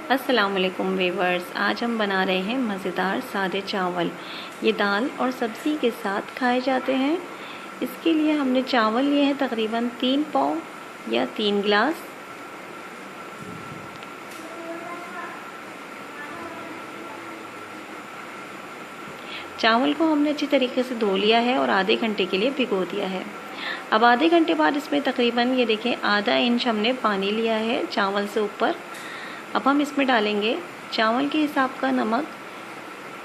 अस्सलाम वालेकुम वीवर्स, आज हम बना रहे हैं मज़ेदार सादे चावल। ये दाल और सब्ज़ी के साथ खाए जाते हैं। इसके लिए हमने चावल लिए हैं तकरीबन 3 पाव या 3 गिलास। चावल को हमने अच्छी तरीके से धो लिया है और आधे घंटे के लिए भिगो दिया है। अब आधे घंटे बाद इसमें तकरीबन ये देखें आधा इंच हमने पानी लिया है चावल से ऊपर। अब हम इसमें डालेंगे चावल के हिसाब का नमक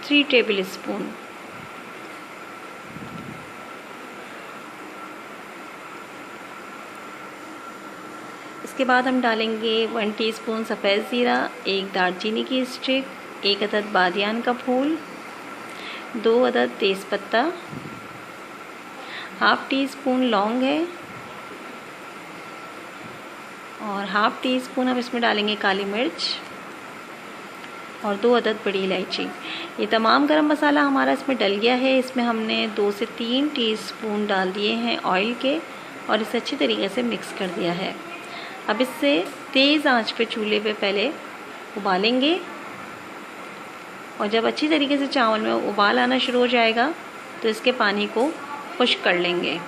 3 टेबल स्पून। इसके बाद हम डालेंगे 1 टीस्पून सफ़ेद ज़ीरा, 1 दालचीनी की स्टिक, 1 अदद बादियान का फूल, 2 अदद तेज़पत्ता, हाफ़ टी स्पून लौंग है और हाफ़ टी स्पून हम इसमें डालेंगे काली मिर्च और 2 अदद बड़ी इलायची। ये तमाम गरम मसाला हमारा इसमें डल गया है। इसमें हमने 2 से 3 टीस्पून डाल दिए हैं ऑयल के और इसे अच्छी तरीके से मिक्स कर दिया है। अब इससे तेज़ आंच पे चूल्हे पे पहले उबालेंगे और जब अच्छी तरीके से चावल में उबाल आना शुरू हो जाएगा तो इसके पानी को खुश्क कर लेंगे।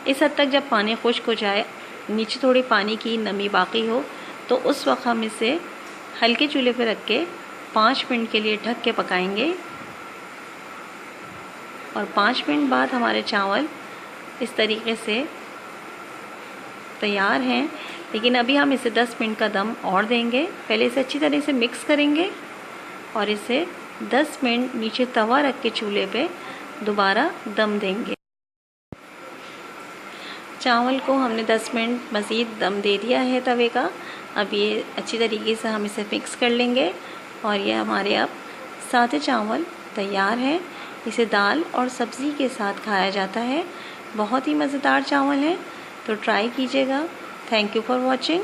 इस हद तक जब पानी खुश्क हो जाए, नीचे थोड़ी पानी की नमी बाकी हो, तो उस वक्त हम इसे हल्के चूल्हे पर रख के 5 मिनट के लिए ढक के पकाएंगे और 5 मिनट बाद हमारे चावल इस तरीके से तैयार हैं। लेकिन अभी हम इसे 10 मिनट का दम और देंगे। पहले इसे अच्छी तरह से मिक्स करेंगे और इसे 10 मिनट नीचे तवा रख के चूल्हे पे दोबारा दम देंगे। चावल को हमने 10 मिनट मज़ीद दम दे दिया है तवे का। अब ये अच्छी तरीके से हम इसे मिक्स कर लेंगे और ये हमारे अब सादे चावल तैयार हैं। इसे दाल और सब्ज़ी के साथ खाया जाता है। बहुत ही मज़ेदार चावल हैं, तो ट्राई कीजिएगा। Thank you for watching.